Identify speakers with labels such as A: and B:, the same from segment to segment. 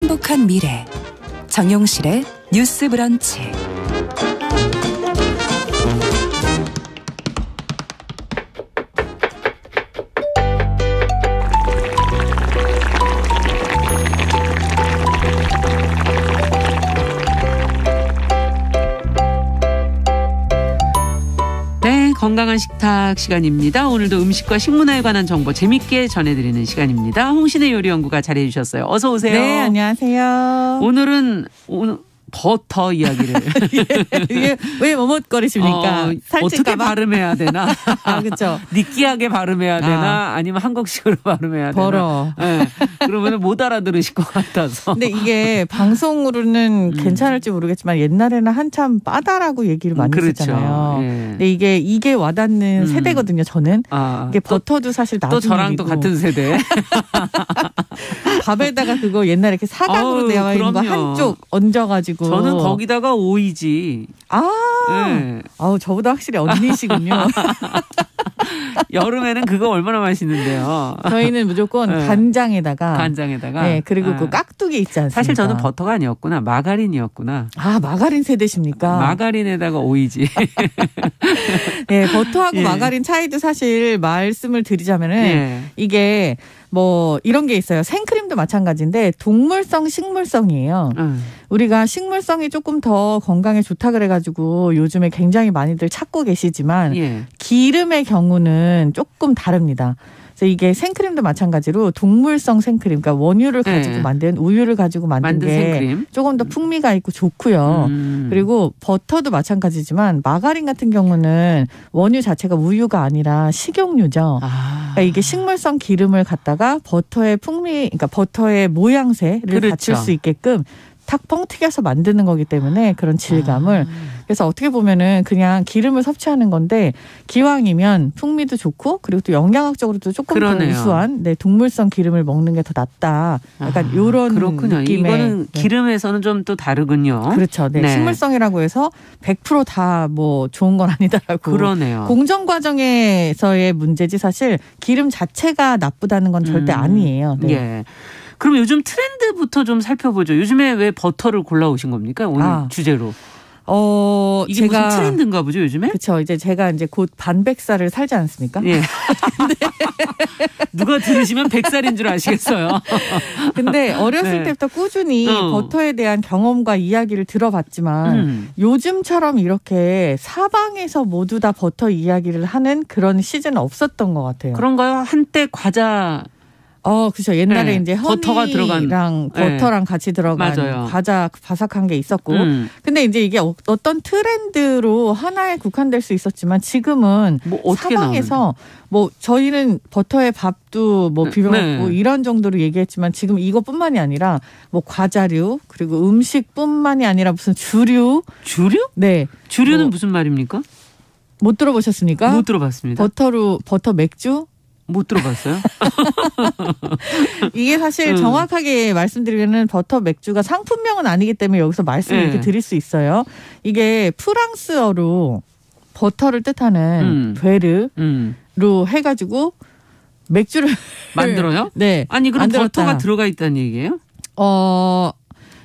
A: 행복한 미래 정용실의 뉴스 브런치.
B: 네, 건강한 식탁 시간입니다. 오늘도 음식과 식문화에 관한 정보 재밌게 전해드리는 시간입니다. 홍신의 요리연구가 잘해 주셨어요. 어서 오세요.
C: 네, 안녕하세요.
B: 오늘은 버터 이야기를.
C: 이게 왜 머뭇거리십니까?
B: 어떻게 발음해야 되나?
C: 아, 그렇죠.
B: 느끼하게 발음해야 되나? 아니면 한국식으로 발음해야
C: 벌어.
B: 되나? 네. 그러면 못 알아들으실 것 같아서.
C: 근데 이게 방송으로는 괜찮을지 모르겠지만 옛날에는 한참 빠다라고 얘기를 많이 했잖아요.
B: 예.
C: 근데 이게 와닿는 세대거든요. 저는. 이게 버터도 사실 나중
B: 또 저랑 또 같은 세대.
C: 밥에다가 그거 옛날에 이렇게 사각으로 되어 있는 거 한쪽 얹어가지고.
B: 저는 거기다가 오이지. 네.
C: 아우, 저보다 확실히 언니시군요.
B: 여름에는 그거 얼마나 맛있는데요.
C: 저희는 무조건 간장에다가. 네, 그리고 그 깍두기 있지 않습니까?
B: 사실 저는 버터가 아니었구나. 마가린이었구나.
C: 아, 마가린 세대십니까?
B: 마가린에다가 오이지.
C: 네, 버터하고 마가린 차이도 사실 말씀을 드리자면은 이게 뭐 이런 게 있어요. 생크림도 마찬가지인데 동물성, 식물성이에요. 우리가 식물성이 조금 더 건강에 좋다 그래가지고 요즘에 굉장히 많이들 찾고 계시지만 기름의 경우는 조금 다릅니다. 그래서 이게 생크림도 마찬가지로 동물성 생크림, 그러니까 원유를 가지고 만든 우유를 가지고 만든 게 생크림. 조금 더 풍미가 있고 좋고요. 그리고 버터도 마찬가지지만 마가린 같은 경우는 원유 자체가 우유가 아니라 식용유죠. 그러니까 이게 식물성 기름을 갖다가 버터의 풍미, 그러니까 버터의 모양새를 갖출 수 있게끔 탁 뻥튀겨서 만드는 거기 때문에 그런 질감을. 그래서 어떻게 보면은 그냥 기름을 섭취하는 건데 기왕이면 풍미도 좋고 그리고 또 영양학적으로도 조금 더 우수한 동물성 기름을 먹는 게 더 낫다. 약간 이런 느낌의.
B: 이거는 기름에서는 좀 또 다르군요.
C: 그렇죠. 네. 식물성이라고 해서 100% 다 뭐 좋은 건 아니다라고.
B: 그러네요.
C: 공정 과정에서의 문제지 사실 기름 자체가 나쁘다는 건 절대 아니에요. 네.
B: 예. 그럼 요즘 트렌드부터 좀 살펴보죠. 요즘에 왜 버터를 골라오신 겁니까? 오늘 주제로. 이게 제가 무슨 트렌드인가 보죠, 요즘에?
C: 그렇죠. 이제 제가 곧 반백살을 살지 않습니까?
B: 예. 누가 들으시면 100살인 줄 아시겠어요.
C: 근데 어렸을 때부터 꾸준히 버터에 대한 경험과 이야기를 들어봤지만 요즘처럼 이렇게 사방에서 모두 다 버터 이야기를 하는 그런 시즌은 없었던 것 같아요.
B: 그런가요? 한때 과자.
C: 그렇죠. 옛날에 이제
B: 버터가 들어간
C: 버터랑 같이 들어간 과자 바삭한 게 있었고. 근데 이제 이게 어떤 트렌드로 하나에 국한될 수 있었지만 지금은 뭐 어떻게 사방에서 나오는데? 뭐 저희는 버터에 밥도 뭐 비벼 먹고 이런 정도로 얘기했지만 지금 이것뿐만이 아니라 뭐 과자류 그리고 음식뿐만이 아니라 무슨 주류.
B: 주류?
C: 네.
B: 주류는 무슨 말입니까?
C: 못 들어보셨습니까?
B: 못 들어봤습니다.
C: 버터 맥주?
B: 못 들어봤어요.
C: 이게 사실 정확하게 말씀드리면은 버터 맥주가 상품명은 아니기 때문에 여기서 말씀을 이렇게 드릴 수 있어요. 이게 프랑스어로 버터를 뜻하는 베르로 해가지고 맥주를
B: 만들어요?
C: 네.
B: 아니 그럼 버터가 들어가 있다는 얘기예요?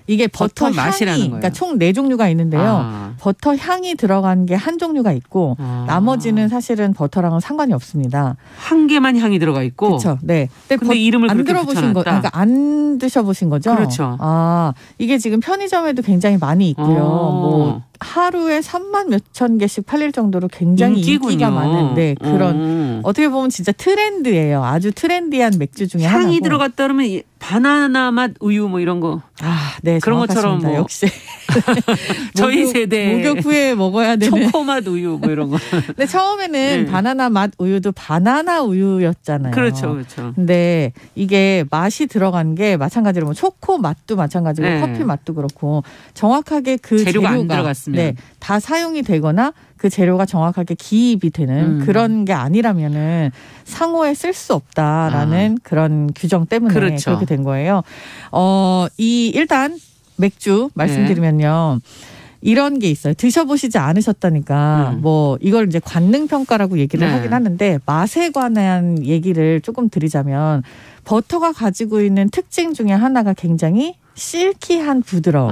C: 이게 버터
B: 맛이라는
C: 향이,
B: 거예요.
C: 그러니까 총 4종류가 있는데요. 버터 향이 들어간 게 한 종류가 있고 나머지는 사실은 버터랑은 상관이 없습니다.
B: 한 개만 향이 들어가 있고.
C: 그렇죠. 네.
B: 근데 이름을
C: 안
B: 그렇게
C: 들어보신 거, 그러니까 안 드셔보신 거죠?
B: 그렇죠.
C: 이게 지금 편의점에도 굉장히 많이 있고요. 뭐 하루에 3만 몇천 개씩 팔릴 정도로 굉장히 인기가 많은 그런 어떻게 보면 진짜 트렌드예요. 아주 트렌디한 맥주 중에 하나고.
B: 향이 들어갔다 그러면 바나나 맛 우유 뭐 이런 거.
C: 네,
B: 그런 것처럼 뭐
C: 역시
B: 저희 세대
C: 목욕 후에 먹어야 되는
B: 초코맛 우유 뭐 이런 거.
C: 근데 처음에는 바나나 맛 우유도 바나나 우유였잖아요.
B: 그렇죠.
C: 근데 이게 맛이 들어간 게 마찬가지로 뭐 초코 맛도 마찬가지고 커피 맛도 그렇고 정확하게 그 재료가
B: 안 들어갔으면
C: 다 사용이 되거나 그 재료가 정확하게 기입이 되는 그런 게 아니라면은 상호에 쓸 수 없다라는 그런 규정 때문에 그렇게 된 거예요. 일단 맥주 말씀드리면요. 이런 게 있어요. 드셔보시지 않으셨다니까 뭐 이걸 이제 관능평가라고 얘기를 하긴 하는데 맛에 관한 얘기를 조금 드리자면 버터가 가지고 있는 특징 중에 하나가 굉장히 실키한 부드러움.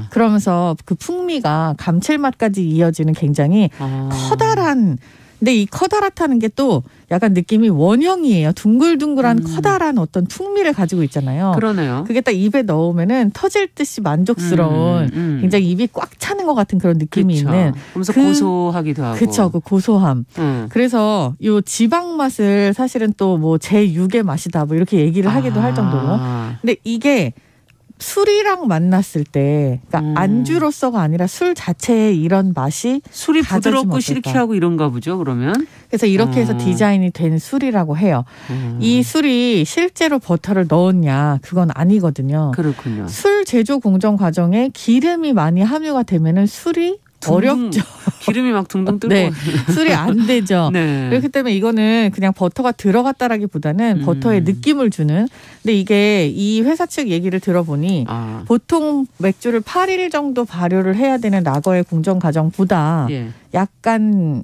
C: 그러면서 그 풍미가 감칠맛까지 이어지는 굉장히 커다란. 근데 이 커다랗다는 게 또 약간 느낌이 원형이에요. 둥글둥글한 커다란 어떤 풍미를 가지고 있잖아요.
B: 그러네요.
C: 그게 딱 입에 넣으면은 터질 듯이 만족스러운 굉장히 입이 꽉 차는 것 같은 그런 느낌이
B: 그쵸.
C: 있는.
B: 그러면서 고소하기도 하고.
C: 그렇죠. 그 고소함. 그래서 요 지방 맛을 사실은 또 뭐 제6의 맛이다 뭐 이렇게 얘기를 하기도 할 정도로. 근데 이게 술이랑 만났을 때, 그러니까 안주로서가 아니라 술 자체의 이런 맛이
B: 술이 부드럽고 실키하고 이런가 보죠. 그러면
C: 그래서 이렇게 해서 디자인이 된 술이라고 해요. 이 술이 실제로 버터를 넣었냐 그건 아니거든요.
B: 그렇군요.
C: 술 제조 공정 과정에 기름이 많이 함유가 되면은 술이 어렵죠.
B: 기름이 막 둥둥 뜰고.
C: 네. 술이 안 되죠.
B: 네.
C: 그렇기 때문에 이거는 그냥 버터가 들어갔다라기보다는 버터의 느낌을 주는. 근데 이게 이 회사 측 얘기를 들어보니 보통 맥주를 8일 정도 발효를 해야 되는 라거의 공정 과정보다 약간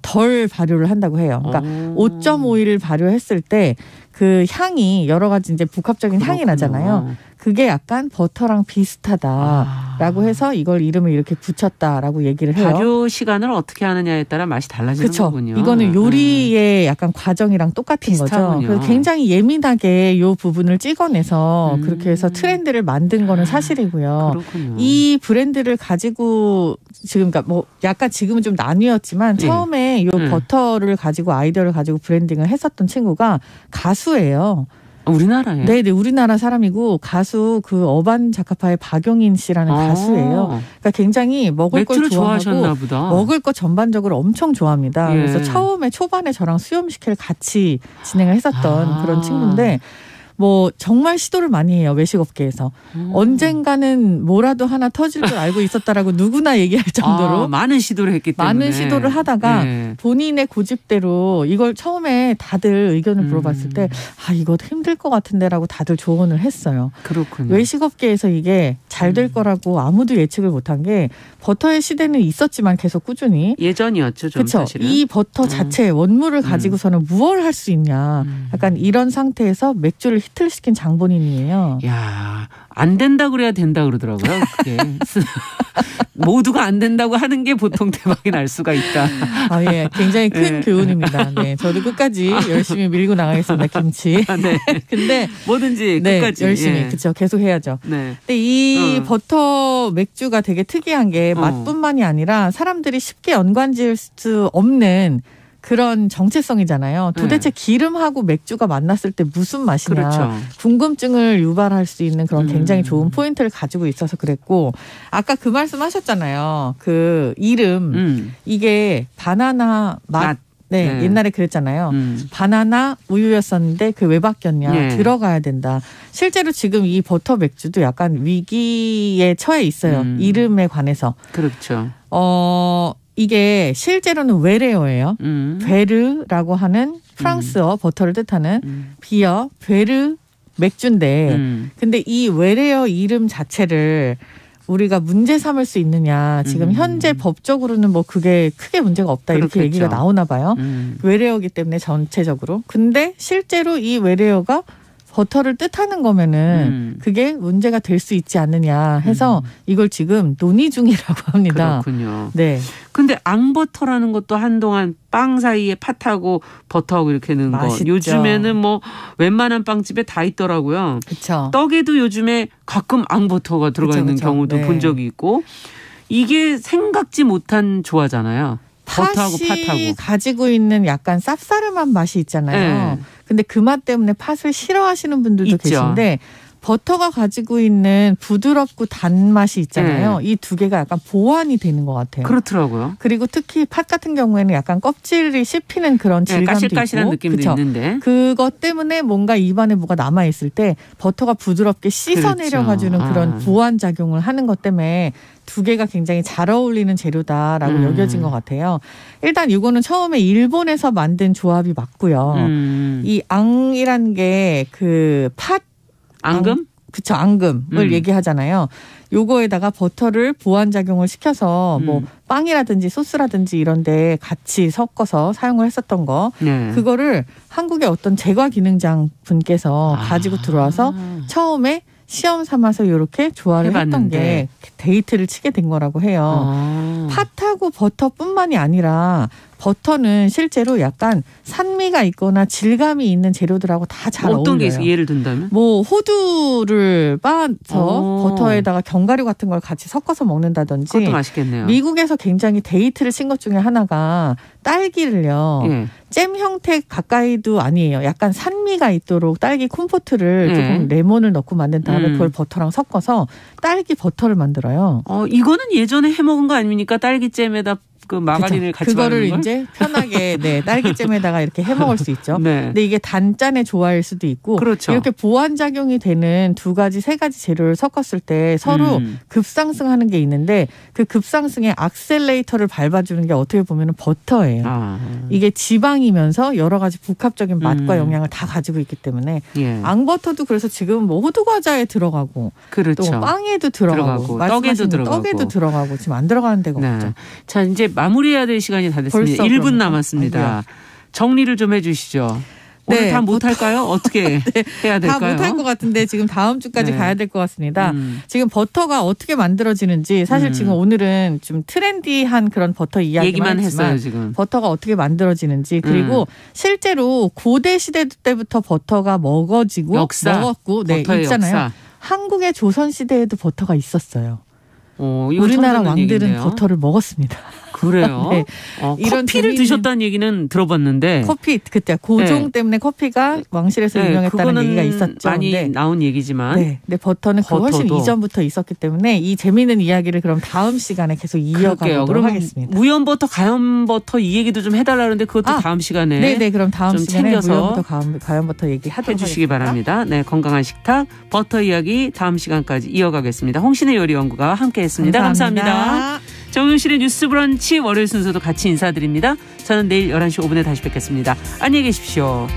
C: 덜 발효를 한다고 해요. 그러니까 5.5일 발효했을 때 그 향이 여러 가지 이제 복합적인 향이 나잖아요. 그게 약간 버터랑 비슷하다라고 해서 이걸 이름을 이렇게 붙였다라고 얘기를 해요.
B: 발효 시간을 어떻게 하느냐에 따라 맛이 달라지는 거군요.
C: 이거는 요리의 약간 과정이랑 똑같은
B: 비슷하군요.
C: 거죠. 그래서 굉장히 예민하게 이 부분을 찍어내서 그렇게 해서 트렌드를 만든 거는 사실이고요.
B: 그렇군요.
C: 이 브랜드를 가지고 지금 그러니까 뭐 약간 지금은 좀 나뉘었지만 처음에 이 버터를 가지고 아이디어를 가지고 브랜딩을 했었던 친구가 가수예요.
B: 우리나라예요?
C: 네, 우리나라 사람이고 가수 그 어반자카파의 박용인 씨라는 가수예요. 그러니까 굉장히 먹을 걸 좋아하고
B: 보다.
C: 먹을 거 전반적으로 엄청 좋아합니다. 그래서 처음에 초반에 저랑 수염식회를 같이 진행을 했었던 그런 친구인데 뭐 정말 시도를 많이 해요. 외식업계에서. 언젠가는 뭐라도 하나 터질 줄 알고 있었다라고 누구나 얘기할 정도로.
B: 많은 시도를 했기 때문에.
C: 많은 시도를 하다가 본인의 고집대로 이걸 처음에 다들 의견을 물어봤을 때 이거 힘들 것 같은데라고 다들 조언을 했어요.
B: 그렇군요.
C: 외식업계에서 이게 잘 될 거라고 아무도 예측을 못한 게 버터의 시대는 있었지만 계속 꾸준히.
B: 예전이었죠. 좀
C: 그렇죠.
B: 사실은.
C: 이 버터 자체 원물을 가지고서는 무엇을 할 수 있냐. 약간 이런 상태에서 맥주를 히트시킨 장본인이에요.
B: 야, 안 된다 그래야 된다 그러더라고요. 그게. 모두가 안 된다고 하는 게 보통 대박이 날 수가 있다.
C: 예, 굉장히 큰 교훈입니다. 네, 저도 끝까지 열심히 밀고 나가겠습니다. 김치.
B: 네.
C: 근데
B: 뭐든지 끝까지
C: 열심히 그렇죠. 계속 해야죠.
B: 네.
C: 근데 이 버터 맥주가 되게 특이한 게 맛뿐만이 아니라 사람들이 쉽게 연관지을 수 없는 그런 정체성이잖아요. 도대체 기름하고 맥주가 만났을 때 무슨 맛이냐.
B: 그렇죠.
C: 궁금증을 유발할 수 있는 그런 굉장히 좋은 포인트를 가지고 있어서 그랬고 아까 그 말씀 하셨잖아요. 그 이름 이게 바나나 맛. 네, 옛날에 그랬잖아요. 바나나 우유였었는데 그 왜 바뀌었냐. 들어가야 된다. 실제로 지금 이 버터 맥주도 약간 위기에 처해 있어요. 이름에 관해서.
B: 그렇죠.
C: 이게 실제로는 웨레어예요. 베르라고 하는 프랑스어 버터를 뜻하는 비어 베르 맥주인데 근데 이 웨레어 이름 자체를 우리가 문제 삼을 수 있느냐. 지금 현재 법적으로는 뭐 그게 크게 문제가 없다. 이렇게
B: 그렇겠죠.
C: 얘기가 나오나 봐요. 웨레어이기 때문에 전체적으로. 근데 실제로 이 웨레어가 버터를 뜻하는 거면은 그게 문제가 될 수 있지 않느냐 해서 이걸 지금 논의 중이라고 합니다.
B: 그렇군요.
C: 네.
B: 근데 앙버터라는 것도 한동안 빵 사이에 팥하고 버터하고 이렇게 넣은 거. 요즘에는 뭐 웬만한 빵집에 다 있더라고요.
C: 그렇죠.
B: 떡에도 요즘에 가끔 앙버터가 들어가 있는 경우도 본 적이 있고 이게 생각지 못한 조화잖아요. 버터하고 팥하고.
C: 가지고 있는 약간 쌉싸름한 맛이 있잖아요. 근데 그 맛 때문에 팥을 싫어하시는 분들도 계신데 버터가 가지고 있는 부드럽고 단맛이 있잖아요. 이 두 개가 약간 보완이 되는 것 같아요.
B: 그렇더라고요.
C: 그리고 특히 팥 같은 경우에는 약간 껍질이 씹히는 그런 질감도
B: 까실까실한
C: 있고.
B: 느낌도
C: 그쵸?
B: 있는데.
C: 그것 때문에 뭔가 입안에 뭐가 남아있을 때 버터가 부드럽게 씻어내려가주는 그런 보완 작용을 하는 것 때문에 두 개가 굉장히 잘 어울리는 재료다라고 여겨진 것 같아요. 일단 이거는 처음에 일본에서 만든 조합이 맞고요. 이 앙이라는 게 그 팥
B: 앙금?
C: 그쵸, 앙금을 얘기하잖아요. 요거에다가 버터를 보완작용을 시켜서 뭐 빵이라든지 소스라든지 이런 데 같이 섞어서 사용을 했었던 거. 그거를 한국의 어떤 제과 기능장 분께서 가지고 들어와서 처음에 시험 삼아서 이렇게 조화를 했던 게 데이트를 치게 된 거라고 해요. 팥하고 버터뿐만이 아니라 버터는 실제로 약간 산미가 있거나 질감이 있는 재료들하고 다 잘 어울려요.
B: 어떤 게 있어요? 예를 든다면?
C: 뭐 호두를 빻아서 버터에다가 견과류 같은 걸 같이 섞어서 먹는다든지.
B: 그것도 맛있겠네요.
C: 미국에서 굉장히 데이트를 친 것 중에 하나가 딸기를요. 잼 형태 가까이도 아니에요. 약간 산미가 있도록 딸기 콤포트를 조금 레몬을 넣고 만든 다음에 그걸 버터랑 섞어서 딸기 버터를 만들어요.
B: 이거는 예전에 해먹은 거 아닙니까? 딸기잼에다 그 마가린을 같이
C: 그거를
B: 바르는 걸?
C: 이제 편하게 딸기잼에다가 이렇게 해 먹을 수 있죠.
B: 네.
C: 근데 이게 단짠의 조화일 수도 있고
B: 그렇죠.
C: 이렇게 보완 작용이 되는 2가지 3가지 재료를 섞었을 때 서로 급상승하는 게 있는데 그 급상승의 악셀레이터를 밟아주는 게 어떻게 보면 버터예요. 이게 지방이면서 여러 가지 복합적인 맛과 영양을 다 가지고 있기 때문에 앙버터도 그래서 지금 뭐 호두 과자에 들어가고
B: 그렇죠.
C: 또 빵에도 들어가고 떡에도 들어가고 지금 안 들어가는 데가 없죠.
B: 자, 이제 마무리해야 될 시간이 다 됐습니다. 1분 남았습니다. 정리를 좀 해 주시죠. 오늘 다 못할까요? 어떻게 해야 될까요?
C: 다 못할 것 같은데 지금 다음 주까지 가야 될 것 같습니다. 지금 버터가 어떻게 만들어지는지 사실 지금 오늘은 좀 트렌디한 그런 버터 이야기만
B: 했지만 했어요, 지금.
C: 버터가 어떻게 만들어지는지 그리고 실제로 고대 시대 때부터 버터가 먹어지고 먹었고 있잖아요. 역사. 한국의 조선 시대에도 버터가 있었어요. 우리나라 왕들은 얘기네요. 버터를 먹었습니다.
B: 그래요? 네. 이런 커피를 드셨다는 얘기는 들어봤는데.
C: 커피 그때 고종 때문에 커피가 왕실에서 유명했다는 얘기가 있었죠.
B: 많이 나온 얘기지만.
C: 근데 버터는 그 훨씬 이전부터 있었기 때문에 이 재미있는 이야기를 그럼 다음 시간에 계속 이어가도록 하겠습니다.
B: 무염버터, 가염버터 이 얘기도 좀 해달라는데 그것도 다음 시간에.
C: 네네 그럼 다음
B: 좀
C: 시간에
B: 챙겨서
C: 무염버터, 가염버터 얘기하도록
B: 해주시기
C: 하겠습니다.
B: 바랍니다. 네, 건강한 식탁 버터 이야기 다음 시간까지 이어가겠습니다. 홍신의 요리연구가 함께했습니다. 감사합니다. 정용실의 뉴스 브런치 월요일 순서도 같이 인사드립니다. 저는 내일 11시 5분에 다시 뵙겠습니다. 안녕히 계십시오.